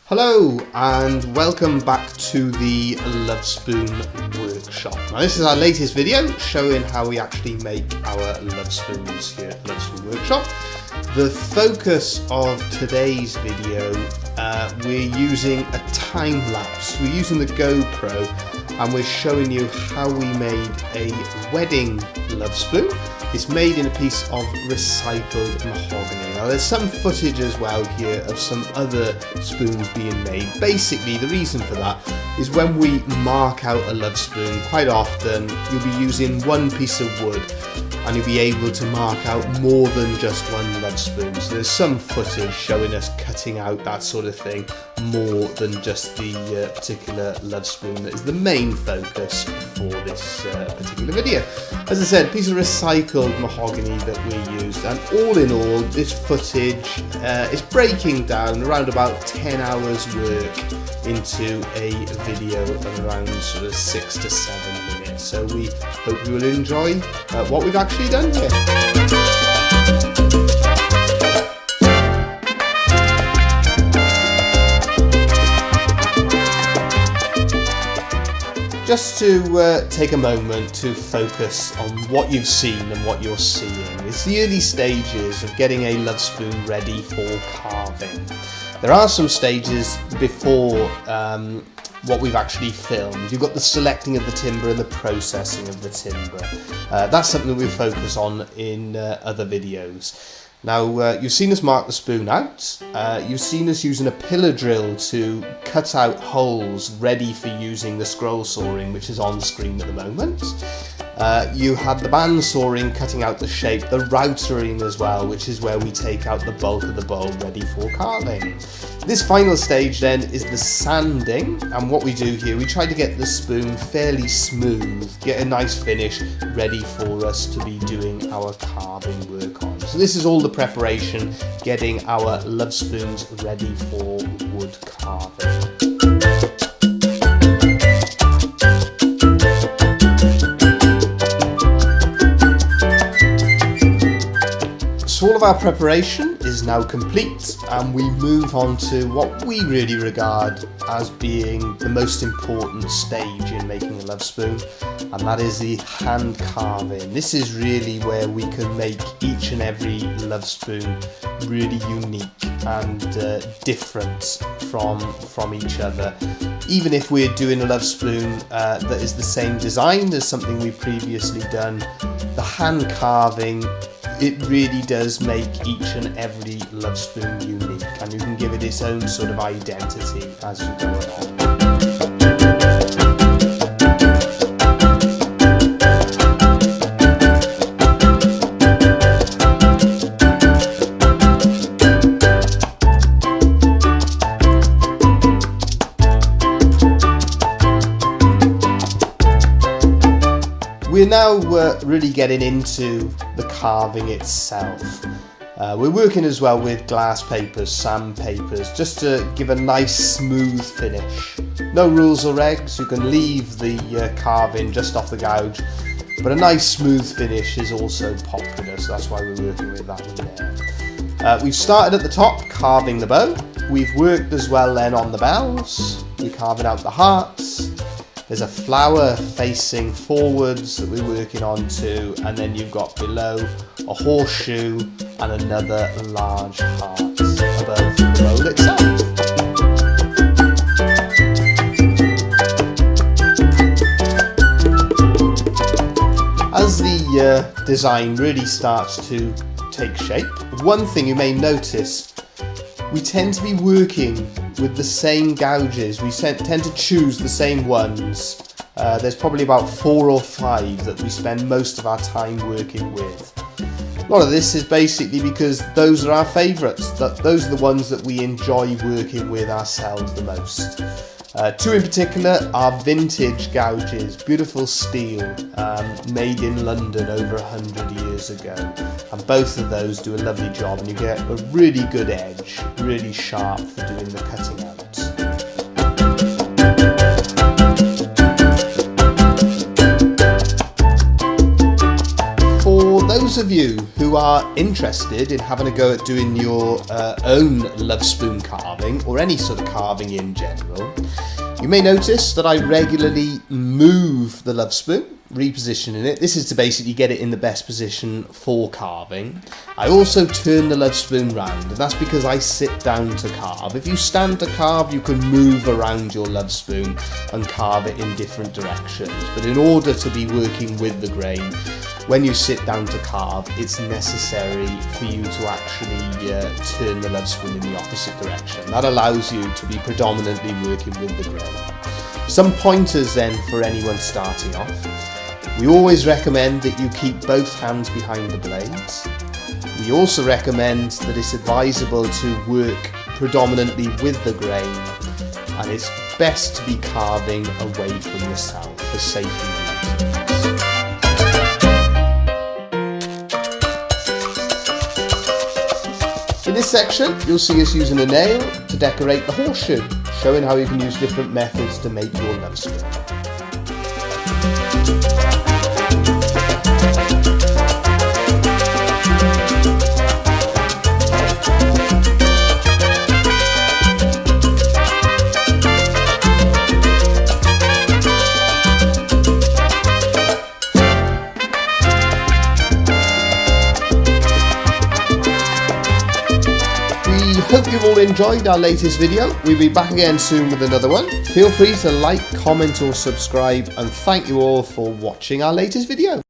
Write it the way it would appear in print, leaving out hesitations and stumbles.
Hello and welcome back to the Lovespoon workshop. Now this is our latest video showing how we actually make our Lovespoons here at the Lovespoon workshop. The focus of today's video, we're using a time lapse. We're using the Gopro and we're showing you how we made a wedding Lovespoon. It's made in a piece of recycled mahogany. Now there's some footage as well here of some other spoons being made. Basically the reason for that is when we mark out a Lovespoon, quite often you'll be using one piece of wood and you'll be able to mark out more than just one Lovespoon. So there's some footage showing us cutting out that sort of thing more than just the particular Lovespoon that is the main focus for this particular video. As I said, a piece of recycled mahogany that we used, and all in all this footage is breaking down around about 10 hours work into a video of around sort of 6 to 7 minutes. So we hope you will enjoy what we've actually done here. Just to take a moment to focus on what you've seen and what you're seeing. It's the early stages of getting a Lovespoon ready for carving. There are some stages before what we've actually filmed. You've got the selecting of the timber and the processing of the timber. That's something that we focus on in other videos. Now you've seen us mark the spoon out, you've seen us using a pillar drill to cut out holes ready for using the scroll sawing, which is on screen at the moment. You had the band sawing cutting out the shape, the routering as well, which is where we take out the bulk of the bowl ready for carving. This final stage then is the sanding, and what we do here, we try to get the spoon fairly smooth, get a nice finish ready for us to be doing our carving work on. So this is all the preparation, getting our Lovespoons ready for wood carving. So all of our preparation is now complete and we move on to what we really regard as being the most important stage in making a Lovespoon, and that is the hand carving. This is really where we can make each and every Lovespoon really unique and different from each other. Even if we're doing a Lovespoon that is the same design as something we've previously done, the hand carving, it really does make each and every Lovespoon unique, and you can give it its own sort of identity as you go along. We're now really getting into the carving itself. We're working as well with glass papers, sandpapers, just to give a nice smooth finish. No rules or regs, you can leave the carving just off the gouge, but a nice smooth finish is also popular, so that's why we're working with that one there. We've started at the top, carving the bow. We've worked as well then on the bells. We're carving out the hearts. There's a flower facing forwards that we're working on too, and then you've got below a horseshoe and another large heart above the bowl itself. As the design really starts to take shape, one thing you may notice, we tend to be working with the same gouges. We tend to choose the same ones. There's probably about 4 or 5 that we spend most of our time working with. A lot of this is basically because those are our favourites. Those are the ones that we enjoy working with ourselves the most. 2 in particular are vintage gouges, beautiful steel, made in London over 100 years ago, and both of those do a lovely job and you get a really good edge, really sharp for doing the cutting out. those of you who are interested in having a go at doing your own Lovespoon carving, or any sort of carving in general, you may notice that I regularly move the Lovespoon, repositioning it. This is to basically get it in the best position for carving. I also turn the Lovespoon round, and that's because I sit down to carve. If you stand to carve, you can move around your Lovespoon and carve it in different directions, but in order to be working with the grain, when you sit down to carve, it's necessary for you to actually turn the Lovespoon in the opposite direction. That allows you to be predominantly working with the grain. Some pointers then for anyone starting off. We always recommend that you keep both hands behind the blades. We also recommend that it's advisable to work predominantly with the grain, and it's best to be carving away from yourself for safety reasons. In this section, you'll see us using a nail to decorate the horseshoe, showing how you can use different methods to make your Lovespoon. Hope you've all enjoyed our latest video. We'll be back again soon with another one. Feel free to like, comment or subscribe, and thank you all for watching our latest video.